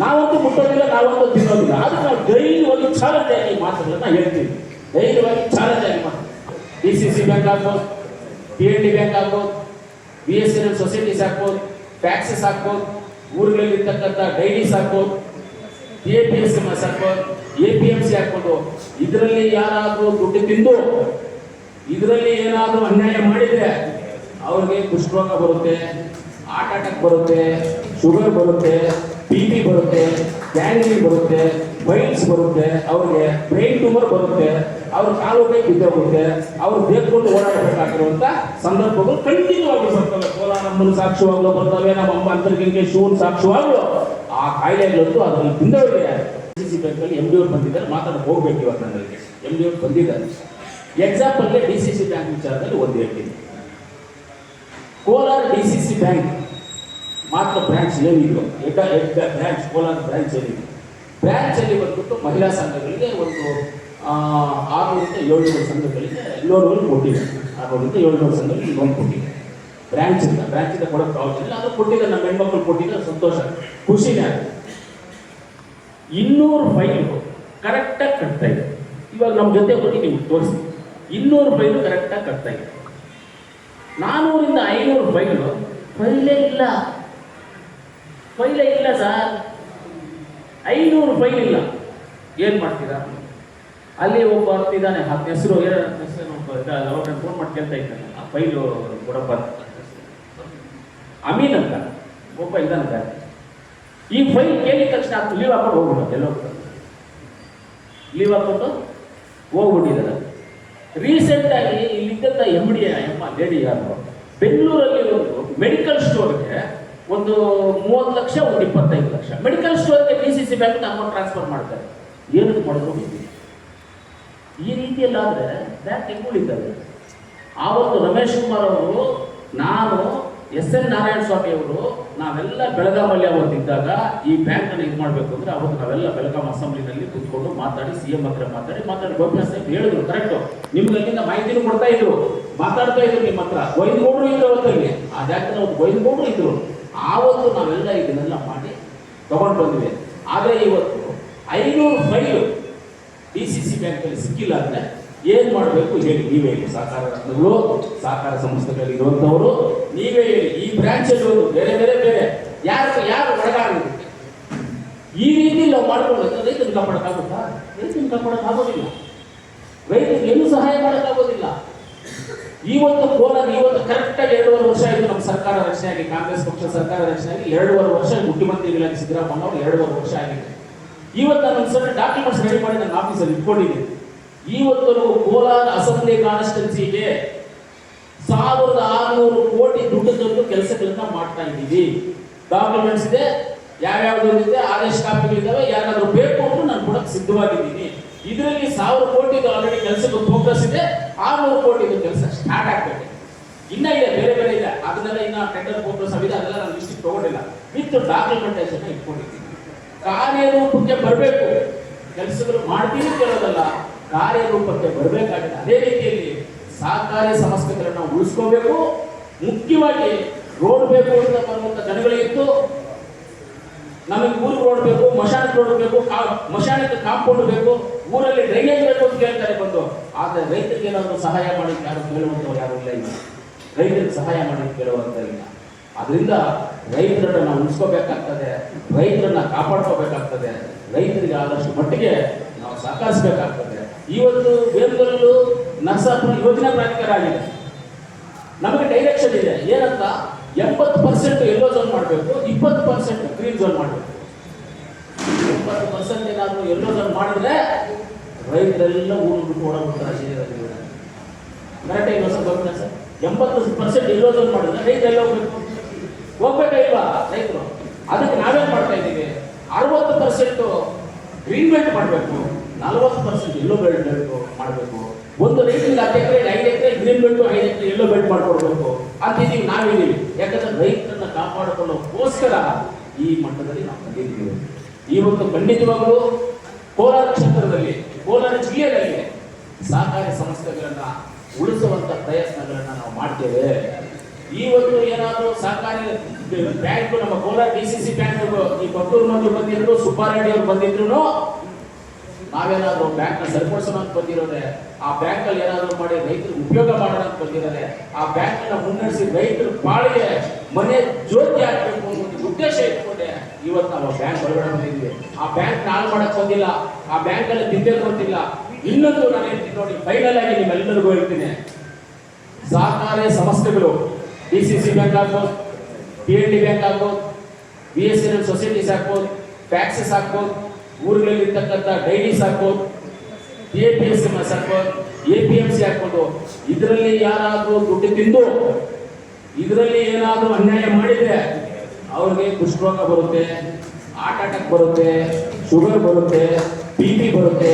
ನಾವಂತೂ ಮುಟ್ಟೋದಿಲ್ಲ, ನಾವಂತೂ ತಿನ್ನೋದಿಲ್ಲ. ಆದ್ರೆ ನಾವು ಧೈರ್ಯವಾಗಿ ಚಾಲೆಂಜ್ ಆಗಿ ಮಾತುಗಳನ್ನ ಹೇಳ್ತೀವಿ. ಧೈರ್ಯವಾಗಿ ಚಾಲೆಂಜ್ ಆಗಿ ಮಾತು. DCC ಬ್ಯಾಂಕ್ ಆಗ್ಬೋದು, PNB ಬ್ಯಾಂಕ್ ಆಗ್ಬೋದು, BSNL ಸೊಸೈಟೀಸ್ ಆಗ್ಬೋದು, ಟ್ಯಾಕ್ಸಸ್ ಆಗ್ಬೋದು, ಊರುಗಳಲ್ಲಿ ಇರ್ತಕ್ಕಂಥ ಡೈರೀಸ್ ಆಗ್ಬೋದು, APMC ಆಗ್ಬೋದು, APMC ಆಗ್ಬೋದು. ಇದರಲ್ಲಿ ಯಾರಾದರೂ ದುಡ್ಡು ತಿಂದು ಇದರಲ್ಲಿ ಏನಾದರೂ ಅನ್ಯಾಯ ಮಾಡಿದ್ರೆ ಅವ್ರಿಗೆ ಕುಷ್ಠರೋಗ ಬರುತ್ತೆ, ಹಾರ್ಟ್ ಅಟ್ಯಾಕ್ ಬರುತ್ತೆ, ಶುಗರ್ ಬರುತ್ತೆ, BP ಬರುತ್ತೆ, ಗ್ಯಾಂಗ್ರೀನ್ ಬರುತ್ತೆ, ಬೈಲ್ಸ್ ಬರುತ್ತೆ, ಅವ್ರಿಗೆ ಬ್ರೈನ್ ಟ್ಯೂಮರ್ ಬರುತ್ತೆ, ಅವ್ರ ಕಾಲು ಕೈ ಬಿದ್ದೋಗುತ್ತೆ, ಅವ್ರು ಬೇಡ್ಕೊಂಡು ಓಡಾಡಬೇಕಾಗಿರುವಂತ ಸಂದರ್ಭಗಳು ಕಂಟಿನ್ಯೂ ಆಗಿ ಬರ್ತವೆ. ಕೋಲಾರಮ್ಮನ ಸಾಕ್ಷಿವಾಗ್ಲೂ ಬರ್ತವೆ, ನಮ್ಮ ಅಮ್ಮ ಅಂತರ್ಗಂಗೆ ಶಿವನ್ ಸಾಕ್ಷಿವಾಗ್ಲೂ ಆ ಕಾಯಿಲೆಗಳಂತೂ ಅದರಲ್ಲಿ ತಿಂದವರಿಗೆ DCC ಬ್ಯಾಂಕಲ್ಲಿ MD ಅವ್ರು ಬಂದಿದ್ದಾರೆ. ಮಾತಾಡಕ್ಕೆ ಹೋಗ್ಬೇಕು ಇವತ್ತು ನನಗೆ. MD ಅವ್ರು ಬಂದಿದ್ದಾರೆ. ಎಕ್ಸಾಂಪಲ್ಗೆ DCC ಬ್ಯಾಂಕ್ ವಿಚಾರದಲ್ಲಿ ಒಂದು ಹೇಳ್ತೀನಿ. ಕೋಲಾರ DCC ಬ್ಯಾಂಕ್ ಮಾತ್ರ ಬ್ರಾಂಚ್ ಏನಿದ್ರು, ಬ್ರಾಂಚ್ ಕೋಲಾರ ಬ್ರಾಂಚ್ ಏನಿದೆ, ಬ್ರಾಂಚ್ ಅಲ್ಲಿ ಬಂದ್ಬಿಟ್ಟು ಮಹಿಳಾ ಸಂಘಗಳಿಗೆ ಒಂದು 600-700 ಸಂಘಗಳಿಗೆ ಲೋನ್ಗಳು ಕೊಟ್ಟಿದೆ. 600-700 ಸಂಘಗಳಿಗೆ ಲೋನ್ ಕೊಟ್ಟಿದೆ. ಬ್ರಾಂಚಿಂದ ಕೊಡೋಕ್ಕೆ ಆಗೋದಿಲ್ಲ, ಅದು ಕೊಟ್ಟಿದೆ. ನಮ್ಮ ಹೆಣ್ಮಕ್ಳು ಕೊಟ್ಟಿದ್ರೆ ಸಂತೋಷ, ಖುಷಿನೇ. 200 ಫೈಲು ಕರೆಕ್ಟಾಗಿ ಕಟ್ತಾ ಇದೆ. ಇವಾಗ ನಮ್ಮ ಜೊತೆ ಹೋಗಿ ನೀವು ತೋರಿಸಿ, 200 ಫೈಲು ಕರೆಕ್ಟಾಗಿ ಕಟ್ತಾ ಇದೆ. 400-500 ಫೈಲು ಫೈಲೇ ಇಲ್ಲ ಸರ್. 500 ಫೈಲ್ ಇಲ್ಲ. ಏನು ಮಾಡ್ತೀರಾ? ಅಲ್ಲಿ ಒಬ್ಬ ಇದ್ದಾನೆ, ಹೆಸರು ಅವ್ರನ್ನ ಫೋನ್ ಮಾಡಿ ಕೇಳ್ತಾ ಇದ್ದಾನೆ, ಆ ಫೈಲು ಕೊಡಪ್ಪ. ಅಮೀನ್ ಅಂತ ಒಬ್ಬ ಇದ್ದಾನೆ. ಈ ಫೈಲ್ ಕೇಳಿದ ತಕ್ಷಣ ಅದು ಲೀವ್ ಹಾಕೊಂಡು ಹೋಗ್ಬಿಡುತ್ತೆ. ಎಲ್ಲ ಲೀವ್ ಹಾಕೊಂಡು ಹೋಗ್ಬಿಟ್ಟಿದ್ದಾರೆ. ರೀಸೆಂಟಾಗಿ ಇಲ್ಲಿದ್ದಂಥ MD ಅಮ್ಮ ಲೇಡಿ ಯಾರು ಬೆಂಗಳೂರಲ್ಲಿ ಒಂದು ಮೆಡಿಕಲ್ ಸ್ಟೋರ್ಗೆ ಒಂದು 30 ಲಕ್ಷ, ಒಂದು 25 ಲಕ್ಷ ಮೆಡಿಕಲ್ ಸ್ಟೋರ್ಗೆ DCC ಬ್ಯಾಂಕ್ ಅಮೌಂಟ್ ಟ್ರಾನ್ಸ್ಫರ್ ಮಾಡ್ತಾರೆ. ಏನಕ್ಕೆ ಮಾಡಿದ್ರು ಈ ರೀತಿಯಲ್ಲಾದರೆ ಬ್ಯಾಂಕ್ ಹೆಂಗುಳಿದ್ದಾರೆ? ಆವತ್ತು ರಮೇಶ್ ಕುಮಾರ್ ಅವರು, ನಾನು, SN ನಾರಾಯಣ ಸ್ವಾಮಿ ಅವರು, ನಾವೆಲ್ಲ ಬೆಳಗಾಮಲ್ಲಿ ಅವತ್ತಿದ್ದಾಗ ಈ ಬ್ಯಾಂಕನ್ನು ಇದು ಮಾಡಬೇಕು ಅಂದರೆ ಅವತ್ತು ನಾವೆಲ್ಲ ಬೆಳಗಾಂ ಅಸೆಂಬ್ಲಿನಲ್ಲಿ ಕೂತ್ಕೊಂಡು ಮಾತಾಡಿ, CM ಹತ್ರ ಮಾತಾಡಿ ಗೋಪಿನಾಥ್ ಸಾಹೇಬ್ ಹೇಳಿದ್ರು ಕರೆಕ್ಟು. ನಿಮ್ಗೆ ಅಲ್ಲಿಂದ ಮಾಹಿತಿನೂ ಕೊಡ್ತಾ ಇದ್ರು, ಮಾತಾಡ್ತಾ ಇದ್ರು. ನಿಮ್ಮ ಹತ್ರ ವೈದ್ಯಗೌಡರು ಇದ್ರು ಅವತ್ತಲ್ಲಿ, ಆ ಜಾಗದಲ್ಲಿ ಅವ್ರು ವೈದ್ಯಗೌಡರು ಇದ್ರು. ಆವತ್ತು ನಾವೆಲ್ಲ ಇದನ್ನೆಲ್ಲ ಮಾಡಿ ತಗೊಂಡು ಬಂದಿವೆ. ಆದರೆ ಇವತ್ತು 500 ಫೈಲು DCC ಬ್ಯಾಂಕಲ್ಲಿ ಸಿಕ್ಕಿಲ್ಲ ಅಂದರೆ ಏನು ಮಾಡಬೇಕು ಹೇಳಿ? ನೀವೇ ಹೇಳಿ. ಸಹಕಾರ ರತ್ನಗಳು, ಸಹಕಾರ ಸಂಸ್ಥೆಗಳಲ್ಲಿ ಇರುವಂಥವರು ನೀವೇ ಹೇಳಿ. ಈ ಬ್ರಾಂಚಲ್ಲಿ ಒಂದು ಬೇರೆ ಯಾರು ಒಳಗಾಗುತ್ತೆ? ಈ ರೀತಿ ನಾವು ಮಾಡ್ಕೊಂಡು ರೈತನ ಕಾಪಾಡೋಕ್ಕಾಗುತ್ತಾ? ರೈತನ ಕಾಪಾಡೋಕ್ಕಾಗೋದಿಲ್ಲ. ರೈತರಿಗೆ ಏನು ಸಹಾಯ ಮಾಡೋಕ್ಕಾಗೋದಿಲ್ಲ. ಇವತ್ತು ಕೋಲಾರ ಕರೆಕ್ಟಾಗಿ 2.5 ವರ್ಷ ಆಯಿತು ನಮ್ಮ ಸರ್ಕಾರ ರಚನೆ ಆಗಿ, ಕಾಂಗ್ರೆಸ್ ಪಕ್ಷ ಸರ್ಕಾರ ರಚನೆ ಆಗಿ 2.5 ವರ್ಷ. ಮುಖ್ಯಮಂತ್ರಿಗಳಾಗಿ ಸಿದ್ದರಾಮಯ್ಯ ಅವರು 2.5 ವರ್ಷ ಆಗಿದೆ. ಇವತ್ತು ನಾನು ಒಂದು ಸಣ್ಣ ಡಾಕ್ಯುಮೆಂಟ್ಸ್ ರೆಡಿ ಮಾಡಿ ನನ್ನ ಆಫೀಸಲ್ಲಿ ಇಟ್ಕೊಂಡಿದ್ದೀನಿ. ಇವತ್ತು ಕೋಲಾರ ಅಸೆಂಬ್ಲಿ ಕಾನ್ಸ್ಟಿಟ್ಯೂನ್ಸಿಗೆ 1600 ಕೋಟಿ ದುಡ್ಡು ತಂದು ಕೆಲಸಗಳನ್ನ ಮಾಡ್ತಾ ಇದ್ದೀವಿ. ಡಾಕ್ಯುಮೆಂಟ್ಸ್ ಇದೆ, ಯಾವ್ಯಾವ್ದು ಇದೆ, ಆದೇಶ ಕಾಪಿಗಳಿದ್ದಾವೆ. ಯಾರಾದರೂ ಬೇಕು ಅಂದ್ರೆ ನಾನು ಕೊಡಕ್ಕೆ ಸಿದ್ಧವಾಗಿದ್ದೀನಿ. ಇದರಲ್ಲಿ 1000 ಕೋಟಿ ಆಲ್ರೆಡಿ ಕೆಲಸಕ್ಕೆ ಫೋಕಸ್ ಇದೆ. 600 ಕೋಟಿ ಕೆಲಸ ಸ್ಟಾರ್ಟ್ ಆಗ್ಬೇಕು. ಇನ್ನ ಇದೆ, ಬೇರೆ ಇದೆ. ಅದನ್ನೆಲ್ಲ ಇನ್ನ ಟೆಂಡರ್ ಫೋಕಸ್ ಆಗಿದೆ, ಅದೆಲ್ಲ ನಾನು ಲಿಸ್ಟ್ ತಗೊಂಡಿಲ್ಲ. ವಿತ್ ಡಾಕ್ಯುಮೆಂಟೇಶನ್ ಇಟ್ಕೊಂಡಿದ್ದೀನಿ. ಕಾರ್ಯರೂಪಕ್ಕೆ ಬರಬೇಕು. ಕೆಲಸಗಳು ಮಾಡ್ತೀನಿ ಕೇಳೋದಲ್ಲ, ಕಾರ್ಯರೂಪಕ್ಕೆ ಬರಬೇಕಾಗಿದೆ. ಅದೇ ರೀತಿಯಲ್ಲಿ ಸಹಕಾರಿ ಸಂಸ್ಥೆಗಳನ್ನು ಉಳಿಸ್ಕೋಬೇಕು. ಮುಖ್ಯವಾಗಿ ರೋಡ್ ಬೇಕು ಅಂತ ಬರುವಂತ ಜನಗಳಿತ್ತು. ನಮಗೆ ಊರಿಗೆ ರೋಡ್ ಬೇಕು, ಮಶಾನಕ್ಕೆ ರೋಡ್ ಬೇಕು, ಮಶಾನಕ್ಕೆ ಕಾಂಪೌಂಡ್ ಬೇಕು, ಊರಲ್ಲಿ ಡ್ರೈನೇಜ್ ಬೇಕು ಅಂತ ಕೇಳ್ತಾರೆ ಬಂದು. ಆದರೆ ರೈತರಿಗೆ ಏನಾದರೂ ಸಹಾಯ ಮಾಡಿ ಯಾರು ಕೇಳುವಂಥವ್ರು ಯಾರು ಇಲ್ಲ. ಇಲ್ಲ, ರೈತರಿಗೆ ಸಹಾಯ ಮಾಡಿ ಕೇಳುವಂತ ಇಲ್ಲ. ಅದರಿಂದ ರೈತರನ್ನ ನಾವು ಉಳಿಸ್ಕೋಬೇಕಾಗ್ತದೆ, ರೈತರನ್ನ ಕಾಪಾಡ್ಕೋಬೇಕಾಗ್ತದೆ. ರೈತರಿಗೆ ಆದಷ್ಟು ಮಟ್ಟಿಗೆ ನಾವು ಸಹಕರಿಸಬೇಕಾಗ್ತದೆ. ಇವತ್ತು ವೇದಗಲ್ಲು ನರಸಾಪುರ ಯೋಜನಾ ಪ್ರಾಧಿಕಾರ ಆಗಿದೆ. ನಮಗೆ ಡೈರೆಕ್ಷನ್ ಇದೆ ಏನಂತ, 80% ಯೆಲ್ಲೋ ಝೋನ್ ಮಾಡಬೇಕು, 20% ಗ್ರೀನ್ ಝೋನ್ ಮಾಡಬೇಕು. 20% ಏನಾದರೂ ಯೆಲ್ಲೋ ಝೋನ್ ಮಾಡಿದ್ರೆ ರೈತರೆಲ್ಲ ಊರು ಬಿಟ್ಟು ಓಡಾಡ್ಬಿಡ್ತಾರೆ. ಕರೆಕ್ಟಾಗಿ ಗೊತ್ತಿಲ್ಲ ಸರ್. 80% ಯೆಲ್ಲೋ ಝೋನ್ ಮಾಡಿದ್ರೆ ರೈತರೆಲ್ಲ ಹೋಗ್ಬೇಕಾ ರೈತರು? ಅದಕ್ಕೆ ನಾವೇನು ಮಾಡ್ತಾ ಇದ್ದೀವಿ, 60% ಗ್ರೀನ್ ಬೆಲ್ಟ್ ಮಾಡಬೇಕು, 40% ಯೆಲ್ಲೋ ಬೆಲ್ಟ್ ಮಾಡಬೇಕು. ಒಂದು ರೈತರಿಗೆ 10 ಎಕರೆ 5 ಎಕರೆ ಗ್ರೀನ್ ಬೆಲ್ಟ್, 5 ಎಕರೆ ಯೆಲ್ಲೋ ಬೆಲ್ಟ್ ಮಾಡ್ಕೊಡ್ಬೇಕು ಅಂತಿದ್ದೀವಿ. ನಾವಿದ್ದೀವಿ. ಯಾಕಂದ್ರೆ ರೈತರನ್ನ ಕಾಪಾಡಿಕೊಳ್ಳೋಕ್ಕೋಸ್ಕರ ಈ ಮಟ್ಟದಲ್ಲಿ ನಾವು ಬಂದಿದ್ದೀವಿ. ಇವತ್ತು ಖಂಡಿತವಾಗಲೂ ಕೋಲಾರ ಕ್ಷೇತ್ರದಲ್ಲಿ, ಕೋಲಾರ ಜಿಲ್ಲೆಯಲ್ಲಿ ಸಹಕಾರಿ ಸಂಸ್ಥೆಗಳನ್ನ ಉಳಿಸುವಂತ ಪ್ರಯತ್ನಗಳನ್ನ ನಾವು ಮಾಡ್ತೇವೆ. ಇವತ್ತು ಏನಾದರೂ ಸಹಕಾರಿ ಬ್ಯಾಂಕ್ ನಮ್ಮ ಕೋಲಾರ DCC ಬ್ಯಾಂಕ್ ಈ ಕೊತ್ತೂರು ಮಂದಿ ಬಂದಿದ್ರು, ಸುಬ್ಬಾರೆಡ್ಡಿ ಅವರು ಬಂದಿದ್ರು, ನಾವೇನಾದ್ರೂ ಬ್ಯಾಂಕ್ ನ ಸರಿಪಡಿಸೋಣ ಅಂತ ಬಂದಿರೋದೆ, ಆ ಬ್ಯಾಂಕ್ ಅಲ್ಲಿ ಏನಾದ್ರು ಮಾಡಿ ರೈತರಿಗೆ ಉಪಯೋಗ ಮಾಡೋಣ ಅಂತ ಬಂದಿರೋದೆ, ಆ ಬ್ಯಾಂಕ್ ನ ಮುನ್ನಡೆಸಿ ರೈತರ ಪಾಳಿಗೆ ಮನೆ ಜ್ಯೋತಿ ಹಾಕಬೇಕು ಅನ್ನೋ ಒಂದು ಉದ್ದೇಶ ಇಟ್ಕೊಂಡೆ ಇವತ್ತು ನಾವು ಬ್ಯಾಂಕ್ ಹೊರಗಡೆ ಬಂದಿದ್ವಿ. ಆ ಬ್ಯಾಂಕ್ ಹಾಳು ಮಾಡಕ್ ಬಂದಿಲ್ಲ, ಆ ಬ್ಯಾಂಕ್ ಅಲ್ಲಿ ತಿಂದೆ ಗೊತ್ತಿಲ್ಲ. ಇನ್ನೊಂದು ನಾನು ಹೇಳ್ತೀನಿ ನೋಡಿ, ಫೈನಲ್ ಆಗಿ ನಿಮ್ಮೆಲ್ಲರಿಗೂ ಹೇಳ್ತೀನಿ, ಸಹಕಾರಿ ಸಂಸ್ಥೆಗಳು DCC ಬ್ಯಾಂಕ್ ಆಗ್ಬೋದು, PND ಬ್ಯಾಂಕ್ ಆಗ್ಬೋದು, BSNL ಸೊಸೈಟೀಸ್ ಆಗ್ಬೋದು, ಟ್ಯಾಕ್ಸಸ್ ಆಗ್ಬೋದು, ಊರುಗಳಲ್ಲಿ ಇರ್ತಕ್ಕಂಥ ಡೈರೀಸ್ ಆಗ್ಬೋದು, APMC ಆಗ್ಬೋದು, APMC ಆಗ್ಬೋದು, ಇದರಲ್ಲಿ ಯಾರಾದರೂ ದುಡ್ಡು ತಿಂದು ಇದರಲ್ಲಿ ಏನಾದರೂ ಅನ್ಯಾಯ ಮಾಡಿದ್ರೆ ಅವ್ರಿಗೆ ಕುಷ್ಠರೋಗ ಬರುತ್ತೆ, ಹಾರ್ಟ್ ಅಟ್ಯಾಕ್ ಬರುತ್ತೆ, ಶುಗರ್ ಬರುತ್ತೆ, BP ಬರುತ್ತೆ,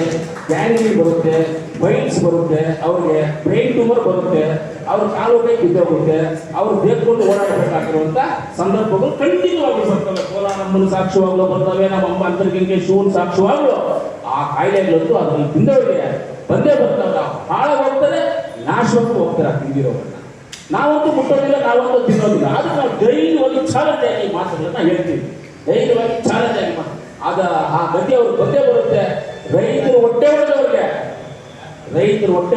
ಗ್ಯಾಂಗ್ರೀನ್ ಬರುತ್ತೆ, ವೈಲ್ಸ್ ಬರುತ್ತೆ, ಅವ್ರಿಗೆ ಬ್ರೈನ್ ಟ್ಯೂಮರ್ ಬರುತ್ತೆ, ಅವ್ರ ಕಾಲು ಕೈ ಬಿದ್ದೋಗುತ್ತೆ, ಅವ್ರು ಬೇಡ್ಕೊಂಡು ಓಡಾಡಬೇಕಾಗಿರುವಂತ ಸಂದರ್ಭಗಳು ಖಂಡಿತವಾಗಿ ಬರ್ತವೆ. ಕೋಲಾರಮ್ಮನ ಸಾಕ್ಷಿವಾಗ್ಲೂ ಬರ್ತವೆ, ನಮ್ಮ ಅಂತರ್ಗಂಗೆ ಶಿವನ್ ಸಾಕ್ಷಿವಾಗ್ಲೂ ಆ ಕಾಯಿಲೆಗಳಂತೂ ಅದರಲ್ಲಿ ತಿಂದವರಿಗೆ ಬಂದೇ ಬರ್ತಾವ. ಹಾಳಾಗೋಗ್ತಾರೆ, ನಾಶಕ್ಕೂ ಹೋಗ್ತಾರೆ ತಿಂದಿರೋರನ್ನ. ನಾವಂತೂ ಮುಟ್ಟೋದಿಲ್ಲ, ನಾವಂತೂ ತಿನ್ನೋದಿಲ್ಲ. ಅದಕ್ಕೆ ನಾವು ಧೈರ್ಯವಾಗಿ ಚಾಲೆಂಜ್ ಆಗಿ ಮಾತುಗಳನ್ನ ಹೇಳ್ತೀವಿ, ಧೈರ್ಯವಾಗಿ ಚಾಲೆಂಜ್ ಆಗಿ ಮಾತು. ಆ ಗತಿ ಅವ್ರಿಗೆ ಬಂದೇ ಬರುತ್ತೆ. ರೈತರು ಹೊಟ್ಟೆ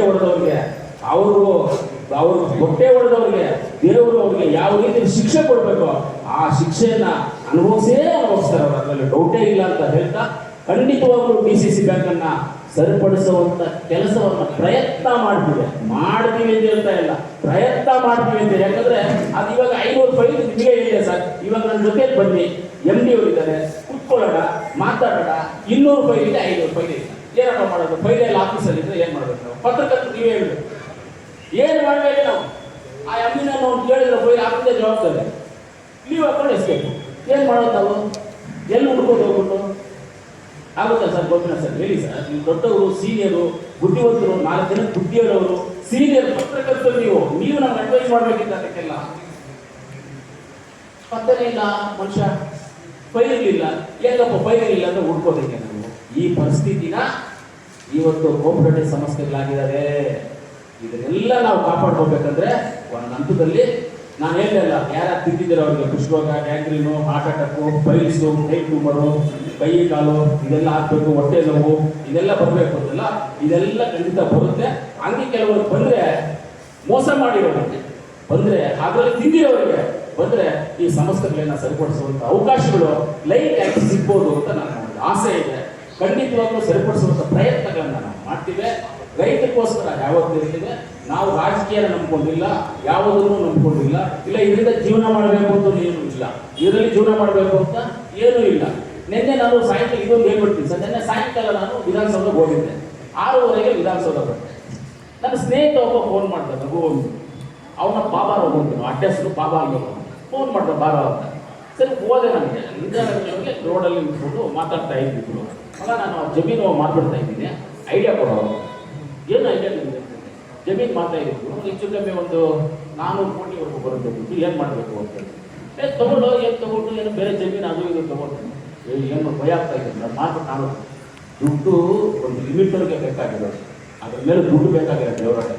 ಹೊಡೆದವ್ರಿಗೆ ಅವರು ಹೊಟ್ಟೆ ಹೊಡೆದವ್ರಿಗೆ ದೇವರು ಅವ್ರಿಗೆ ಯಾವ ರೀತಿ ಶಿಕ್ಷೆ ಕೊಡಬೇಕು ಆ ಶಿಕ್ಷೆಯನ್ನ ಅನುಭವಿಸ್ತಾರೆ ಅವರು, ಅದರಲ್ಲಿ ಡೌಟೇ ಇಲ್ಲ ಅಂತ ಹೇಳ್ತಾ, ಖಂಡಿತವಾಗ್ಲೂ DCC ಬ್ಯಾಂಕ್ ಅನ್ನ ಸರಿಪಡಿಸುವಂತ ಕೆಲಸವನ್ನ ಪ್ರಯತ್ನ ಮಾಡ್ತೀವಿ ಅಂತ ಹೇಳ್ತಾ ಇಲ್ಲ, ಪ್ರಯತ್ನ ಮಾಡ್ತೀವಿ ಅಂತ. ಯಾಕಂದ್ರೆ ಅದು ಇವಾಗ 500 ಫೈಲ್ ನಿಮಗೆ ಇದೆ ಸರ್, ಇವಾಗ ನನ್ನ ಜೊತೆ ಬನ್ನಿ, MD ಅವರು ಇದ್ದಾರೆ, ಕುತ್ಕೊಳ್ಳೋಣ, ಮಾತಾಡೋಣ. 200 ಫೈಲ್ ಇದೆ, 500 ಫೈಲ್ ಇದೆ, ಏನಪ್ಪ ಮಾಡೋದು? ಫೈಲ್ ಎಲ್ಲ ಆಫೀಸಲ್ಲಿ ಇದ್ರೆ ಏನ್ ಮಾಡ್ಬೇಕು ನಾವು? ಪತ್ರಕರ್ತರು ನೀವೇ ಹೇಳಿ, ಏನ್ ಮಾಡ್ಬೇಕು ನಾವು? ಆ MD ನಾವು ಕೇಳಿದ್ರೆ ಫೈಲ್ ಆಫೀಸೇ ಜವಾಬ್ದಾರಿ, ಲೀವ್ ಹಾಕೊಂಡು ಎಸ್ಬೇಕು. ಏನ್ ಮಾಡೋದು ನಾವು? ಎಲ್ಲಿ ಹುಡ್ಕೊಂಡು ಹೋಗ್ಬಿಟ್ಟು ಆಗುತ್ತಾ ಸರ್? ಗೊತ್ತಿಲ್ಲ ಸರ್, ಹೇಳಿ ಸರ್. ನೀವು ದೊಡ್ಡವರು, ಸೀನಿಯರು, ಬುದ್ಧಿವಂತರು, 4 ಜನ ಬುದ್ಧಿ ಹೇಳೋರು, ಸೀನಿಯರ್ ಪತ್ರಕರ್ತರು, ನೀವು ನಮ್ಗೆ ಅಡ್ವೈಸ್ ಮಾಡ್ಬೇಕಿತ್ತು. ಅದಕ್ಕೆಲ್ಲ ಪತ್ತನೇ ಇಲ್ಲ ಮನುಷ್ಯ, ಫೈಲ್ ಇರಲಿಲ್ಲ, ಏನಪ್ಪ ಫೈಲ್ ಇರಲಿಲ್ಲ ಅಂದ್ರೆ ಹುಡ್ಕೋದಕ್ಕೆ ನಾವು. ಈ ಪರಿಸ್ಥಿತಿನ ಇವತ್ತು ಕೋಆಪರೇಟಿವ್ ಸಂಸ್ಥೆಗಳಾಗಿದ್ದಾರೆ. ಇದನ್ನೆಲ್ಲ ನಾವು ಕಾಪಾಡ್ಕೋಬೇಕಂದ್ರೆ ಒಂದು ಹಂತದಲ್ಲಿ ನಾನು ಹೇಳಿಲ್ಲ, ಯಾರು ತಿಂದಿದ್ದೀರ ಅವ್ರಿಗೆ ಕುಷ್ಠರೋಗ, gangrene, heart attack, piles, brain tumour, ಕೈ ಕಾಲು ಇದೆಲ್ಲ ಹಾಕ್ಬೇಕು, ಹೊಟ್ಟೆ ನೋವು ಇದೆಲ್ಲ ಬರಬೇಕು ಅಂತಲ್ಲ, ಇದೆಲ್ಲ ಖಂಡಿತ ಬರುತ್ತೆ. ಹಂಗೆ ಕೆಲವರು ಬಂದ್ರೆ ಮೋಸ ಮಾಡಿರೋರಿಗೆ ಬಂದ್ರೆ, ಅದರಲ್ಲಿ ತಿಂದಿರೋರಿಗೆ ಬಂದ್ರೆ ಈ ಸಮಸ್ಯೆಗಳನ್ನ ಸರಿಪಡಿಸುವಂತ ಅವಕಾಶಗಳು ಲೈಟ್ ಆಗಿ ಸಿಗ್ಬೋದು ಅಂತ ನನ್ನ ಆಸೆ ಇದೆ. ಖಂಡಿತವಾಗ್ಲೂ ಸರಿಪಡಿಸುವಂತ ಪ್ರಯತ್ನಗಳನ್ನ ನಾವು ಮಾಡ್ತೀವಿ. ರೈತರಿಗೋಸ್ಕರ ಯಾವತ್ತೂ ಇರ್ತೀವಿ. ನಾವು ರಾಜಕೀಯನ ನಂಬ್ಕೊಂಡಿಲ್ಲ, ಯಾವುದನ್ನು ನಂಬ್ಕೊಂಡಿಲ್ಲ. ಇಲ್ಲ ಇದರಿಂದ ಜೀವನ ಮಾಡಬೇಕು ಅಂತ ಏನೂ ಇಲ್ಲ, ಇದರಲ್ಲಿ ಜೀವನ ಮಾಡಬೇಕು ಅಂತ ಏನೂ ಇಲ್ಲ. ನಿನ್ನೆ ನಾನು ಸಾಯಂಕಾಲ ಇದೊಂದು ಹೇಳ್ಬಿಡ್ತೀನಿ ಸರ್, ನಿನ್ನೆ ಸಾಯಂಕಾಲ ನಾನು ವಿಧಾನಸೌಧಕ್ಕೆ ಹೋಗಿದ್ದೆ, 6:30ಗೆ ವಿಧಾನಸೌಧ ಬಂದೆ. ನನ್ನ ಸ್ನೇಹಿತ ಒಬ್ಬ ಫೋನ್ ಮಾಡ್ದೆ, ನಗು ಅವನ ಬಾಬಾ ಹೋಗ್ತೀನಿ, ಅಡ್ರೆಸ್ಸು ಬಾಬಾ ಅಲ್ಲಿ ಫೋನ್ ಮಾಡ್ದೆ, ಬಾಬಾ ಅಂತ. ಸರಿ ಹೋದೆ. ನನಗೆ ಇಂದಿರಾನಗರಕ್ಕೆ ರೋಡಲ್ಲಿ ನಿಂತ್ಕೊಂಡು ಮಾತಾಡ್ತಾ ಇದ್ದಿದ್ರು. ಅಲ್ಲ ನಾನು ಜಮೀನು ಮಾತಾಡ್ತಾ ಇದ್ದೀನಿ, ಐಡಿಯಾ ಕೊಡೋರು. ಏನು ಐಡಿಯಾ ನಿಮಗೆ? ಜಮೀನು ಮಾಡ್ತಾ ಇದ್ರು, ಹೆಚ್ಚು ಕಮ್ಮಿ ಒಂದು 400 ಕೋಟಿವರೆಗೂ ಬರುತ್ತೆ ದುಡ್ಡು, ಏನು ಮಾಡಬೇಕು ಅಂತ ಹೇಳಿ ತಗೊಂಡು ಏನು ಬೇರೆ ಜಮೀನು ಅದು ಇದು ತಗೊಂಡು ಏನು ಭಯ ಆಗ್ತಾ ಇದೆ. ನಾನು ದುಡ್ಡು ಒಂದು ಲಿಮಿಟ್ವರೆಗೆ ಬೇಕಾಗಿರೋದು, ಅದ್ರ ಮೇಲೆ ದುಡ್ಡು ಬೇಕಾಗಿರೋದು ದೇವರಾಟ.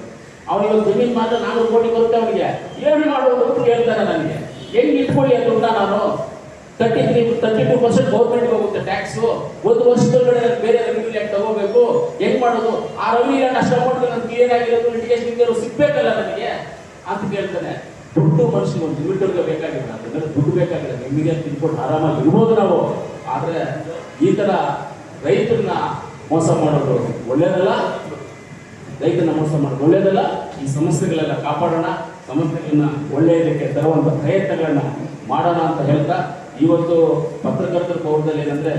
ಅವನಿಗೆ ಜಮೀನು ಮಾತ್ರ 400 ಕೋಟಿ ಬರುತ್ತೆ, ಅವನಿಗೆ ಏನು ಮಾಡೋದು ಅಂತ ಕೇಳ್ತಾನೆ. ನನಗೆ ಹೆಂಗೆ ಇಟ್ಕೊಳ್ಳಿ ಅಂತ ನಾನು 32% ಗೌರ್ಮೆಂಟ್ಗೆ ಹೋಗುತ್ತೆ ಟ್ಯಾಕ್ಸು. ಒಂದು ವರ್ಷದೊಳಗಡೆ ಬೇರೆ ರೆವಿನ್ಯೂ ಲ್ಯಾಂಡ್ ತಗೋಬೇಕು, ಹೆಂಗ್ ಮಾಡೋದು? ಆ ರೆವಿನ್ಯೂ ಲ್ಯಾಂಡ್ ಅಷ್ಟು ಅಮೌಂಟ್ ನಾನು ಕ್ಲಿಯರ್ ಆಗಿರೋದು ಲಿಟಿಗೇಷನ್ ಸಿಗ್ಬೇಕಲ್ಲ ನನಗೆ ಅಂತ ಕೇಳ್ತಾನೆ. ದುಡ್ಡು ಮನುಷ್ಯನಿಗೆ ಒಂದು ಲಿಮಿಟ್ವರೆಗೆ ಬೇಕಾಗಿಲ್ಲ, ಅದನ್ನೆಲ್ಲ ದುಡ್ಡು ಬೇಕಾಗಿಲ್ಲ. ನಿಮಗೆ ತಿನ್ಕೊಂಡು ಆರಾಮಾಗಿ ಇರ್ಬೋದು ನಾವು. ಆದರೆ ಈ ಥರ ರೈತರನ್ನ ಮೋಸ ಮಾಡೋದು ಒಳ್ಳೇದಲ್ಲ, ರೈತನ ಮೋಸ ಮಾಡೋದು ಒಳ್ಳೇದಲ್ಲ. ಈ ಸಮಸ್ಯೆಗಳೆಲ್ಲ ಕಾಪಾಡೋಣ, ಸಮಸ್ಯೆಗಳನ್ನ ಒಳ್ಳೆಯದಕ್ಕೆ ತರುವಂಥ ಪ್ರಯತ್ನಗಳನ್ನ ಮಾಡೋಣ ಅಂತ ಹೇಳ್ತಾ, ಇವತ್ತು ಪತ್ರಕರ್ತರ ಪೌರದಲ್ಲಿ ಏನಂದ್ರೆ